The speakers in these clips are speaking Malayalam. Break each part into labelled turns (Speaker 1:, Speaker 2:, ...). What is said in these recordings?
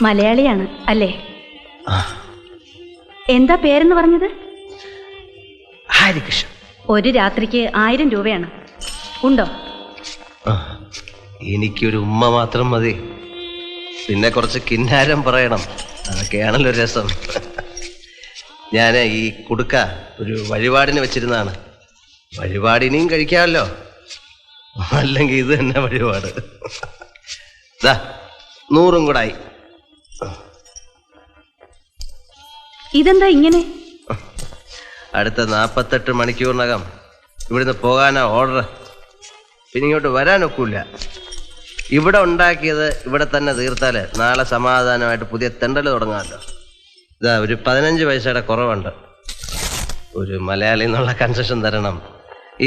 Speaker 1: മലയാളിയാണ് അല്ലേ? എന്താ പേരെന്ന് പറഞ്ഞത്?
Speaker 2: ഹരികൃഷ്ണൻ.
Speaker 1: ഒരു രാത്രിക്ക് 1000 രൂപയാണ്. ഉണ്ടോ?
Speaker 2: എനിക്കൊരു ഉമ്മ മാത്രം മതി. പിന്നെ കുറച്ച് കിന്നാരം പറയണം. അതൊക്കെയാണല്ലോ രസം. ഞാൻ ഈ കുടുക്ക ഒരു വഴിപാടിന് വെച്ചിരുന്നതാണ്. വഴിപാടിനെയും കഴിക്കാമല്ലോ, അല്ലെങ്കിൽ ഇത് തന്നെ വഴിപാട്. 100 കൂടായി.
Speaker 1: ഇതെന്താ ഇങ്ങനെ?
Speaker 2: അടുത്ത 48 മണിക്കൂറിനകം ഇവിടുന്ന് പോകാനാ ഓർഡർ. പിന്നെ ഇങ്ങോട്ട് വരാനൊക്കില്ല. ഇവിടെ ഉണ്ടാക്കിയത് ഇവിടെ തന്നെ തീർത്താൽ നാളെ സമാധാനമായിട്ട് പുതിയ തെണ്ടൽ തുടങ്ങാമല്ലോ. ഒരു 15 പൈസയുടെ കുറവുണ്ട്. ഒരു മലയാളി എന്നുള്ള കൺസെഷൻ തരണം.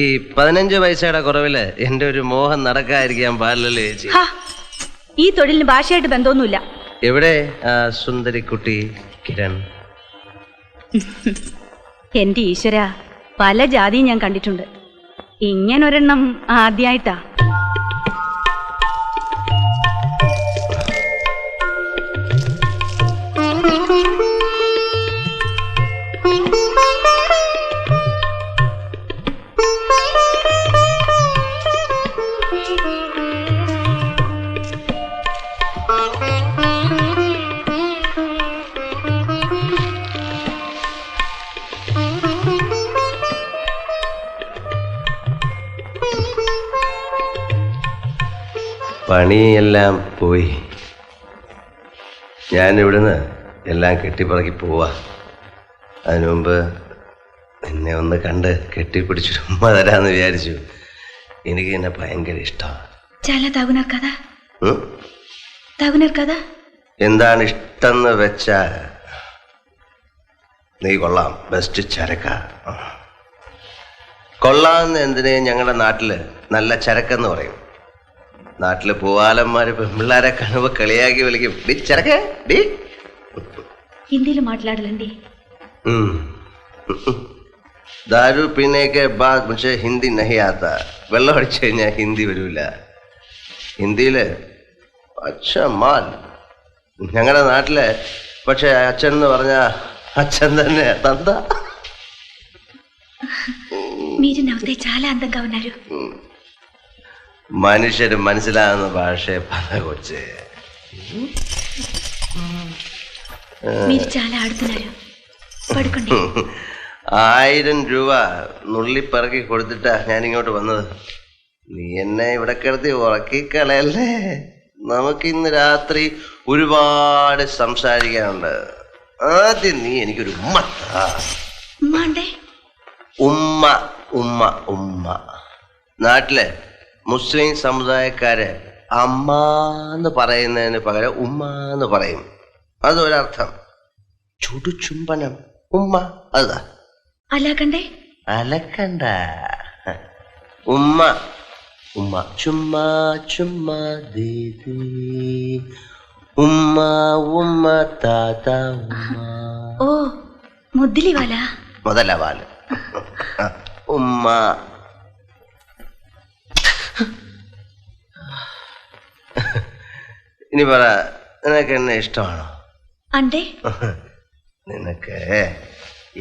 Speaker 2: ഈ 15 പൈസയുടെ കുറവിൽ എൻ്റെ ഒരു മോഹം നടക്കാതിരിക്കാൻ പാടില്ലല്ലോ ചേച്ചി.
Speaker 1: ഈ തൊഴിലിന് ഭാഷയായിട്ട് ബന്ധമൊന്നുമില്ല.
Speaker 2: എവിടെ ആ സുന്ദരിക്കുട്ടി കിരൺ?
Speaker 1: എന്റെ ഈശ്വര, പല ജാതിയും ഞാൻ കണ്ടിട്ടുണ്ട്. ഇങ്ങനൊരെണ്ണം ആദ്യമായിട്ടാ.
Speaker 2: പണിയെല്ലാം പോയി. ഞാനിവിടുന്ന് എല്ലാം കെട്ടിപ്പറക്കി പോവാ. അതിനു മുമ്പ് എന്നെ ഒന്ന് കണ്ട് കെട്ടിപ്പിടിച്ചു ഉമ്മ തരാന്ന് വിചാരിച്ചു. എനിക്ക് എന്നെ ഭയങ്കര ഇഷ്ടമാണ്. എന്താണ് ഇഷ്ടംന്ന് വെച്ചാ, നീ കൊള്ളാം, ബെസ്റ്റ് ചരക്ക. കൊള്ളാമെന്ന് എന്തിനേയും ഞങ്ങളുടെ നാട്ടില് നല്ല ചരക്കെന്ന് പറയും. നാട്ടില് പൂവാലന്മാര് പെൺപിള്ളാരെ കണവ് കളിയാക്കി വിളിക്കും, ഡി ചരക്ക ഡി.
Speaker 1: ഹിന്ദിയിൽ മാట్లాടലേ?
Speaker 2: ദാരു പീനേക്കെ ബാദ് മുझे ഹിന്ദി നഹി ആത്ത. വെള്ളം അടിച്ചു കഴിഞ്ഞാൽ ഹിന്ദി വരൂല. ഹിന്ദിയില് അച്ഛൻ മാൽ. ഞങ്ങളുടെ നാട്ടില് പക്ഷെ അച്ഛൻ എന്ന് പറഞ്ഞ അച്ഛൻ തന്നെ തന്ത. മനുഷ്യര് മനസ്സിലാകുന്ന ഭാഷയെ പല കൊച്ചേ. 1000 രൂപ നുള്ളിപ്പറക്കി കൊടുത്തിട്ടാ ഞാനിങ്ങോട്ട് വന്നത്. നീ എന്നെ ഇവിടെ കിടത്തി ഉറക്കിക്കളയല്ലേ. നമുക്കിന്ന് രാത്രി ഒരുപാട് സംസാരിക്കാനുണ്ട്. ആദ്യം നീ എനിക്കൊരു ഉമ്മ. ഉമ്മ ഉമ്മ ഉമ്മ. നാട്ടിലെ മുസ്ലിം സമുദായക്കാര് അമ്മ എന്ന് പറയുന്നതിന് പകരം ഉമ്മ എന്ന് പറയും. അതൊരർത്ഥം. ചുടുചുംബനം ഉമ്മ. അതാ അലക്കണ്ട. ഉമ്മ ഉമ്മ. ചുമ്മാ ചുമ്മാ ദീദി ഉമ്മ ഉമ്മ താത്ത ഉമ്മ.
Speaker 1: ഓ മുദ്ദിലിവാല
Speaker 2: മുതലവാല ഉമ്മ. ഇനി പറ, നിനക്ക് എന്നെ ഇഷ്ടമാണോ? നിനക്ക്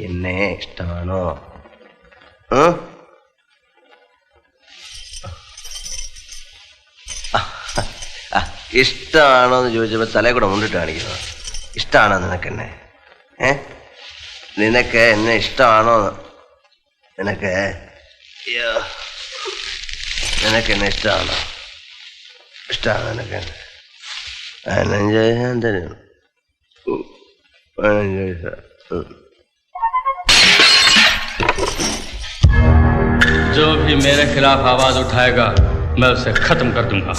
Speaker 2: എന്നെ ഇഷ്ടമാണോ? ഇഷ്ടമാണോ എന്ന് ചോദിച്ചപ്പോ തലേ കൂടെ മുണ്ടിട്ട് കാണിക്കുന്നു. ഇഷ്ടമാണോ നിനക്കെന്നെ? നിനക്ക് എന്നെ ഇഷ്ടമാണോ? നിനക്ക് എന്നെ ഇഷ്ടമാണോ? ഇഷ്ടമാണ് നിനക്ക്? 15 ഞാൻ തരും. 15
Speaker 3: जो भी मेरे खिलाफ आवाज उठाएगा मैं उसे खत्म कर दूंगा.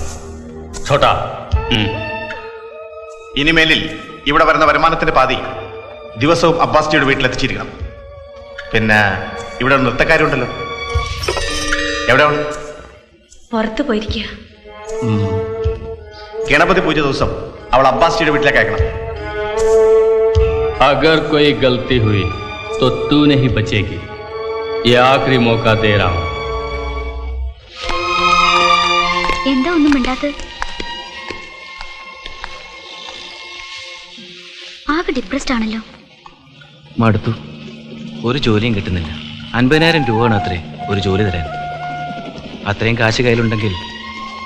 Speaker 3: छोटा.
Speaker 4: ഇനിമേലിൽ ഇവിടെ വരുന്ന വരുമാനത്തിന്റെ പാതി ദിവസവും അബ്ബാസിയുടെ വീട്ടിലെത്തിച്ചിരിക്കണം. പിന്നെ ഇവിടെ നൃത്തക്കാരുണ്ടല്ലോ, എവിടെയാണ്?
Speaker 1: പുറത്തു പോയിരിക്കുക.
Speaker 4: ഗണപതി പൂജ ദിവസം അവൾ അബ്ബാസിയുടെ വീട്ടിലേക്ക് അയക്കണം.
Speaker 3: अगर कोई गलती हुई तो तू नहीं बचेगी. ये आखिरी मौका दे रहा हूं.
Speaker 1: എന്താ ഒന്നും മിണ്ടാത്തത്?
Speaker 5: ഡിപ്രസ്ഡ് ആണല്ലോ.
Speaker 6: മടുത്തു. ഒരു ജോലിയും കിട്ടുന്നില്ല. 50,000 രൂപയാണ് അത്രേ ഒരു ജോലി തരാൻ. അത്രയും കാശ് കയ്യിലുണ്ടെങ്കിൽ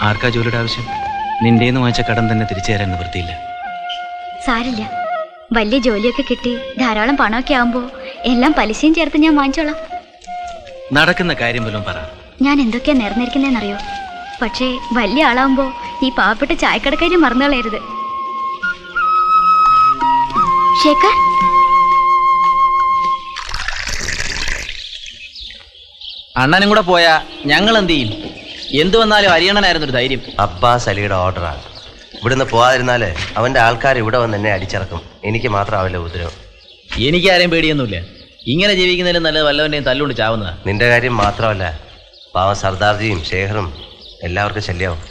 Speaker 6: ആർക്കാ ജോലിയുടെ ആവശ്യം? നിന്റെന്ന് വാങ്ങിച്ച കടം തന്നെ തിരിച്ചു തരാൻ നിവൃത്തിയില്ല.
Speaker 5: സാരില്ല, വലിയ ജോലിയൊക്കെ കിട്ടി ധാരാളം പണമൊക്കെ ആവുമ്പോ എല്ലാം പലിശയും ചേർത്ത് ഞാൻ വാങ്ങിച്ചോളാം.
Speaker 6: നടക്കുന്ന കാര്യം വല്ലതും പറ.
Speaker 5: ഞാൻ എന്തൊക്കെയാ നേർന്നിരിക്കുന്നതെന്നറിയോ? പക്ഷേ വലിയ ആളാവുമ്പോ ഈ പാവപ്പെട്ട ചായക്കടക്കാരി മറന്നു കളയരുത്. ശേഖർ,
Speaker 6: അണ്ണനും കൂടെ പോയാ ഞങ്ങൾ എന്ത് ചെയ്യും? എന്തു വന്നാലും അരിയണ്ണനായിരുന്നൊരു ധൈര്യം.
Speaker 2: അബ്ബാസ് അലിയുടെ ഓർഡറാണ്. ഇവിടുന്ന് പോകാതിരുന്നാല് അവന്റെ ആൾക്കാർ ഇവിടെ വന്ന് എന്നെ അടിച്ചിറക്കും. എനിക്ക് മാത്രമാവില്ല ഉപദ്രവം.
Speaker 6: എനിക്ക് ആരെയും പേടിയൊന്നുമില്ല. ഇങ്ങനെ ജീവിക്കുന്നതിലും നല്ലത് വല്ലവന്റെയും തല്ലുകൊണ്ട് ചാവുന്നതാ.
Speaker 2: നിന്റെ കാര്യം മാത്രമല്ല, പാവം സർദാർജിയും ശേഖറും എല്ലാവർക്കും ശല്യമാവും.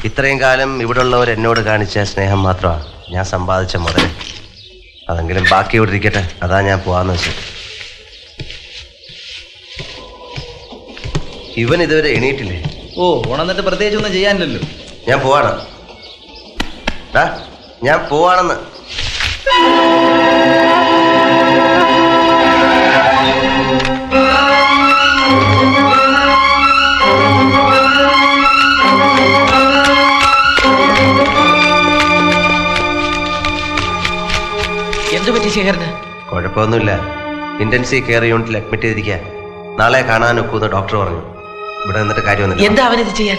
Speaker 2: ഇത്രയും കാലം ഇവിടെ ഉള്ളവർ എന്നോട് കാണിച്ച സ്നേഹം മാത്രമാണ് ഞാൻ സമ്പാദിച്ച മുതൽ. അതെങ്കിലും ബാക്കി ഇവിടെ ഇരിക്കട്ടെ, അതാ ഞാൻ പോവാന്ന് വെച്ചു. ഇവൻ ഇതുവരെ എണീറ്റില്ലേ?
Speaker 6: ഓ, ഉണന്നിട്ട് പ്രത്യേകിച്ച് ഒന്നും ചെയ്യാനില്ലല്ലോ.
Speaker 2: ഞാൻ പോവാണ്. ഞാൻ പോവാണെന്ന്.
Speaker 6: എന്തു പറ്റി ശേഖരന്?
Speaker 2: കുഴപ്പമൊന്നുമില്ല. ഇന്റൻസീവ് കെയർ യൂണിറ്റിൽ അഡ്മിറ്റ് ചെയ്തിരിക്കുക. നാളെ കാണാൻ ഒക്കുമെന്ന് ഡോക്ടർ പറഞ്ഞു. ഇവിടെ നിന്നിട്ട് കാര്യമൊന്നുമില്ല.
Speaker 6: എന്താ അവനിത് ചെയ്യാൻ?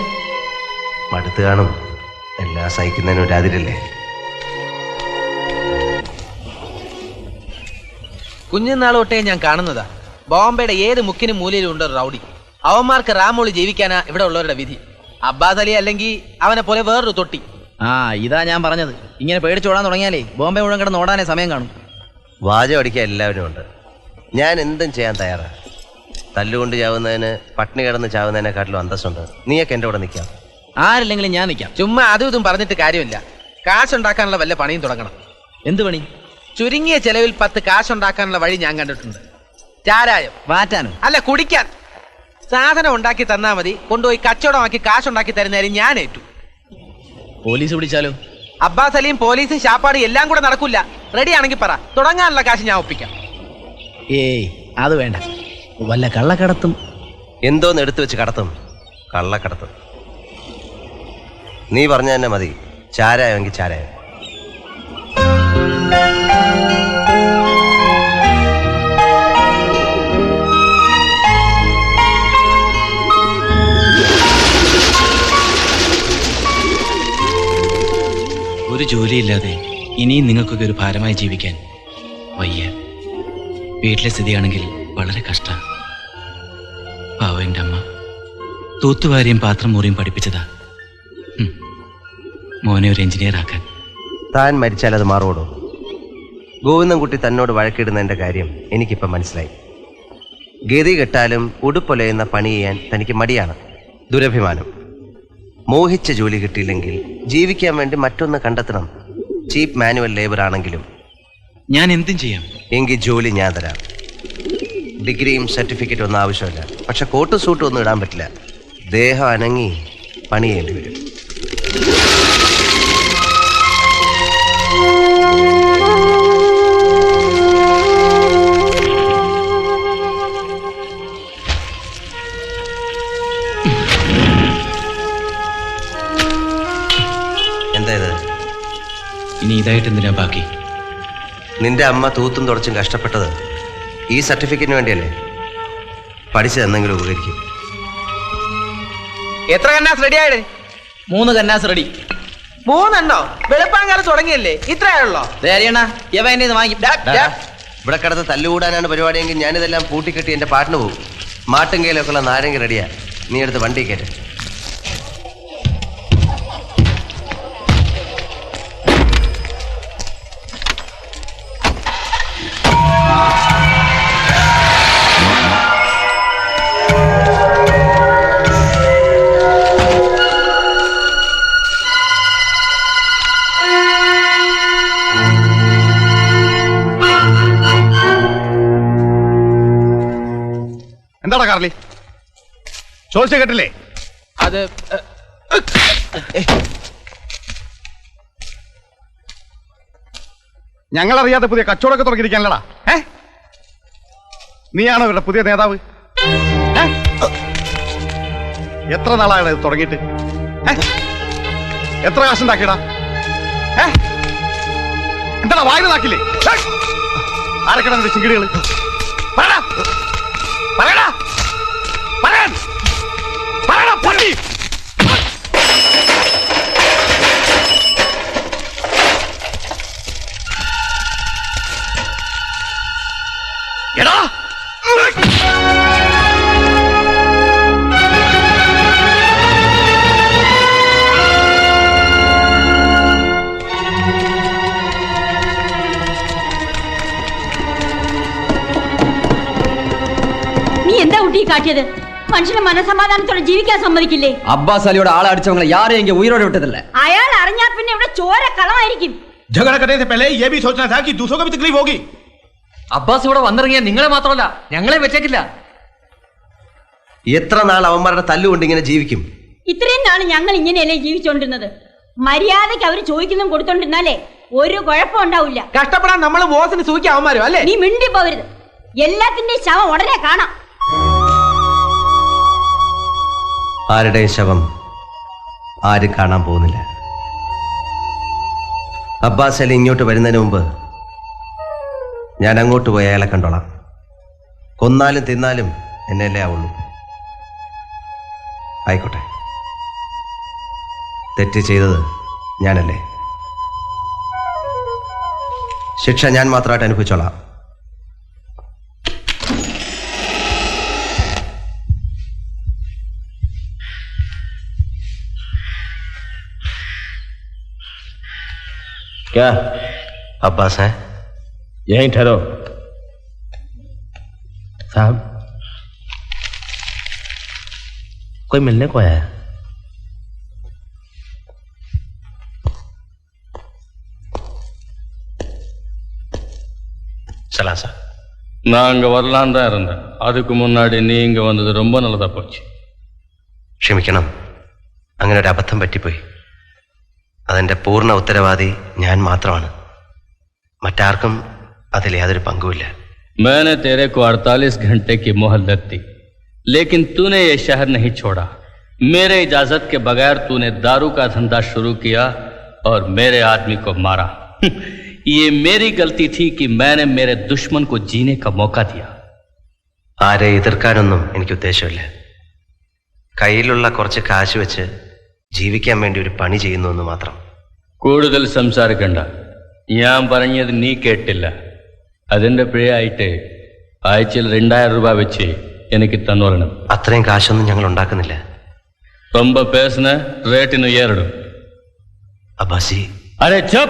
Speaker 2: മടുത്ത് കാണും. എല്ലാം സഹിക്കുന്നതിന് ഒരു അതിരില്ലേ?
Speaker 7: കുഞ്ഞുനാൾ തൊട്ടേ ഞാൻ കാണുന്നതാ. ബോംബെയുടെ ഏത് മുക്കിനും മൂലയിലും ഉണ്ട് റൗഡി. അവന്മാർക്ക് റാമോളി ജീവിക്കാനാ ഇവിടെ ഉള്ളവരുടെ വിധി. അബ്ബാസ് അലി അല്ലെങ്കിൽ അവനെ പോലെ വേറൊരു തൊട്ടി.
Speaker 6: ആ, ഇതാ ഞാൻ പറഞ്ഞത്. ഇങ്ങനെ പേടിച്ചോടാൻ തുടങ്ങിയാലേ ബോംബെ മുഴുവൻ കിടന്ന് ഓടാനേ സമയം കാണും.
Speaker 2: വാചകം അടിക്കാൻ എല്ലാവരും ഉണ്ട്. ഞാൻ എന്തും ചെയ്യാൻ തയ്യാറാണ്. തല്ലുകൊണ്ട് ചാവുന്നതിന് പട്ടിണി കിടന്ന് ചാവുന്നതിനെക്കാട്ടിലും അന്തസ്സുണ്ട്. നീയൊക്കെ എൻ്റെ കൂടെ നിൽക്കാം.
Speaker 6: ആരില്ലെങ്കിലും ഞാൻ നിൽക്കാം.
Speaker 7: ചുമ്മാ അതും ഇതും പറഞ്ഞിട്ട് കാര്യമില്ല. കാശുണ്ടാക്കാനുള്ള വല്ല പണിയും തുടങ്ങണം.
Speaker 6: എന്ത് പണി?
Speaker 7: ചുരുങ്ങിയ ചെലവിൽ 10 കാശുണ്ടാക്കാനുള്ള വഴി ഞാൻ കണ്ടിട്ടുണ്ട്. ചാരായം
Speaker 6: വാറ്റാനോ?
Speaker 7: അല്ല, കുടിക്കാൻ. സാധനം ഉണ്ടാക്കി തന്നാ മതി, കൊണ്ടുപോയി കച്ചവടമാക്കി കാശുണ്ടാക്കി തരുന്നതിന് ഞാൻ ഏറ്റു.
Speaker 6: പോലീസ് പിടിച്ചാലോ?
Speaker 7: അബ്ബാസ് അലിയും പോലീസും ശാപ്പാടും എല്ലാം കൂടെ നടക്കൂല. റെഡി ആണെങ്കിൽ പറ, തുടങ്ങാനുള്ള കാശ് ഞാൻ ഒപ്പിക്കാം.
Speaker 6: ഏയ്, അത് വേണ്ട. വല്ല കള്ളക്കടത്തും.
Speaker 2: എന്തോന്ന് എടുത്തു വെച്ച് കടത്തും? കള്ളക്കടത്തും. നീ പറഞ്ഞ തന്നെ മതി. ചാരായെങ്കിൽ ചാരായം.
Speaker 6: ഒരു ജോലിയില്ലാതെ ഇനിയും നിങ്ങൾക്കൊക്കെ ഒരു ഭാരമായി ജീവിക്കാൻ വയ്യ. വീട്ടിലെ സ്ഥിതിയാണെങ്കിൽ വളരെ കഷ്ടം. പാവ എൻ്റെ അമ്മ തൂത്തുവാരിയും പാത്രം മുറിയും പഠിപ്പിച്ചതാ മോനെ ഒരു എഞ്ചിനീയർ ആക്കാൻ.
Speaker 2: താൻ മരിച്ചാൽ അത് മാറുവോടോ? ഗോവിന്ദൻകുട്ടി തന്നോട് വഴക്കിടുന്നതിൻ്റെ കാര്യം എനിക്കിപ്പം മനസ്സിലായി. ഗതി കെട്ടാലും ഉടുപ്പൊലയുന്ന പണി ചെയ്യാൻ തനിക്ക് മടിയാണ്. ദുരഭിമാനം. മോഹിച്ച ജോലി കിട്ടിയില്ലെങ്കിൽ ജീവിക്കാൻ വേണ്ടി മറ്റൊന്ന് കണ്ടെത്തണം. ചീപ്പ് മാനുവൽ ലേബർ ആണെങ്കിലും.
Speaker 6: ഞാൻ എന്തും ചെയ്യാം.
Speaker 2: എങ്കിൽ ജോലി ഞാൻ തരാം. ഡിഗ്രിയും സർട്ടിഫിക്കറ്റും ഒന്നും ആവശ്യമില്ല. പക്ഷെ കോട്ട് സൂട്ടും ഒന്നും ഇടാൻ പറ്റില്ല. ദേഹം അനങ്ങി പണി ചെയ്യേണ്ടി വരും. എന്താ ഇത്?
Speaker 6: ഇനി ഇതായിട്ട് എന്തിനാ ബാക്കി?
Speaker 2: നിന്റെ അമ്മ തൂത്തും തുടച്ചും കഷ്ടപ്പെട്ടത് ഈ സർട്ടിഫിക്കറ്റിന് വേണ്ടിയല്ലേ? പഠിച്ചതെന്തെങ്കിലും ഉപകരിക്കും.
Speaker 7: എത്ര കന്നാസ് റെഡി ആയിടേ?
Speaker 6: 3 കന്നാസ് റെഡി.
Speaker 7: 3 എണ്ണോ? വെളുപ്പാങ്കാലം തുടങ്ങിയല്ലേ? ഇത്രയാണല്ലോ.
Speaker 2: ഇവിടെ കിടന്ന് തല്ലുകൂടാനാണ് പരിപാടിയെങ്കിൽ ഞാനിതെല്ലാം പൂട്ടിക്കെട്ടി എൻ്റെ പാട്ടിന് പോകും. മാട്ടുങ്കയിലൊക്കെ ഉള്ള നാരങ്ങ റെഡിയാ. നീ എടുത്ത് വണ്ടി കയറ്റ്.
Speaker 4: എന്താടാ കാർലി, ചോദിച്ച കേട്ടില്ലേ?
Speaker 7: അത്
Speaker 4: ഞങ്ങളറിയാതെ പുതിയ കച്ചവടമൊക്കെ തുടങ്ങിയിരിക്കാനല്ലടാ. നീയാണോ ഇവരുടെ പുതിയ നേതാവ്? എത്ര നാളാണ് ഇത് തുടങ്ങിയിട്ട്? എത്ര കാശുണ്ടാക്കിയടാ? എന്താടാ വായിൽ നാക്കില്ലേ? ആരൊക്കെടാ നിന്റെ ചിങ്കിടികള്? പറയടാ, പറയടാ, പറയാൻ, പറയടാ പട്ടി. എടാ
Speaker 1: നീ എന്താ കുട്ടി കാട്ടിയത്? മനുഷ്യനെ മനസമാധാനത്തോടെ ജീവിക്കാൻ സമ്മതിക്കില്ലേ?
Speaker 8: അബ്ബാസ് അലിയോട് ആളെ അടിച്ചവങ്ങളെ യാരെയും എങ്കിൽ ഉയരോടെ വിട്ടതല്ലേ?
Speaker 1: അയാൾ അറിഞ്ഞാൽ പിന്നെ ഇവിടെ ചോര കളമായിരിക്കും.
Speaker 4: झगड़ा करने से पहले ये भी सोचना था कि दूसरों को भी तकलीफ होगी.
Speaker 7: അബ്ബാസ് ഇവിടെ വന്നിറങ്ങിയ നിങ്ങളെ മാത്രമല്ല ഞങ്ങളെ വെച്ചേക്കില്ല.
Speaker 2: എത്ര നാൾ അവന്മാരുടെ തല്ലുകൊണ്ട് ഇങ്ങനെ ജീവിക്കും?
Speaker 1: ഇത്രയും നാള് ഞങ്ങൾ ഇങ്ങനെയല്ലേ ജീവിച്ചോണ്ടിരുന്നത്. മര്യാദയ്ക്ക് അവര് ചോദിക്കുന്നതും കൊടുത്തോണ്ടിരുന്നാലേ ഒരു കുഴപ്പം ഉണ്ടാവില്ല.
Speaker 7: കഷ്ടപ്പെടാൻ നമ്മൾ ബോസിന് സൂക്കി അവന്മാരും അല്ലേ?
Speaker 1: നീ മിണ്ടി പോവരുത്. എല്ലാത്തിന്റെയും ശവം ഉടനെ കാണാം.
Speaker 2: ആരുടെയും ശവം ആരും കാണാൻ പോകുന്നില്ല. അബ്ബാസ് അലി ഇങ്ങോട്ട് വരുന്നതിന് മുമ്പ് ഞാൻ അങ്ങോട്ട് പോയി അയാളെ കണ്ടോളാം. കൊന്നാലും തിന്നാലും എന്നല്ലേ ആവുള്ളൂ. ആയിക്കോട്ടെ, തെറ്റ് ചെയ്തത് ഞാനല്ലേ, ശിക്ഷ ഞാൻ മാത്രമായിട്ട് അനുഭവിച്ചോളാം. क्या अब्बास है?
Speaker 3: यहीं ठहरो
Speaker 2: साहब, कोई मिलने को आया है? चला सा.
Speaker 3: நான் அங்க வரலான் தான் இருந்தேன். அதுக்கு முன்னாடி நீ இங்க வந்தது ரொம்ப நல்லதா போச்சு.
Speaker 2: ക്ഷമിക്കണം, അങ്ങനെ ഒരു അബദ്ധം പറ്റിപ്പോയി. അതിൻ്റെ പൂർണ്ണ ഉത്തരവാദി ഞാൻ മാത്രമാണ്. മറ്റാർക്കും അതിൽ യാതൊരു പങ്കുമില്ല.
Speaker 3: मैंने तेरे को 48 घंटे की मोहलत दी, लेकिन तूने ये शहर नहीं छोड़ा. मेरे इजाजत के बगैर तूने दारू का धंधा शुरू किया और मेरे आदमी को मारा. ये मेरी गलती थी कि मैंने मेरे दुश्मन को जीने का मौका दिया.
Speaker 2: ആരെ എതിർക്കാനൊന്നും എനിക്ക് ഉദ്ദേശമില്ല. കയ്യിലുള്ള കുറച്ച് കാശ് വെച്ച് ജീവിക്കാൻ വേണ്ടി ഒരു പണി ചെയ്യുന്നു എന്ന് മാത്രം.
Speaker 3: കൂടുതൽ സംസാരിക്കണ്ട. ഞാൻ പറഞ്ഞത് നീ കേട്ടില്ല. അതിന്റെ പിഴയായിട്ട് ആഴ്ചയിൽ 2000 രൂപ വെച്ച് എനിക്ക് തന്നോളണം.
Speaker 2: അത്രയും കാശൊന്നും ഞങ്ങൾ ഉണ്ടാക്കുന്നില്ല.
Speaker 3: ரொம்ப பேசுன ரேட்டிന് ஏறிடும்.
Speaker 2: അബ്ബാസി,
Speaker 3: अरे चुप.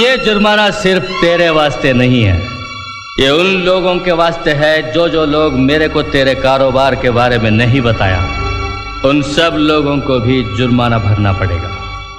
Speaker 3: ये जुर्माना सिर्फ तेरे वास्ते नहीं है, ये उन लोगों के वास्ते है जो लोग मेरे को तेरे कारोबार के बारे में नहीं बताया. उन सब लोगों को भी जुर्माना भरना पड़ेगा.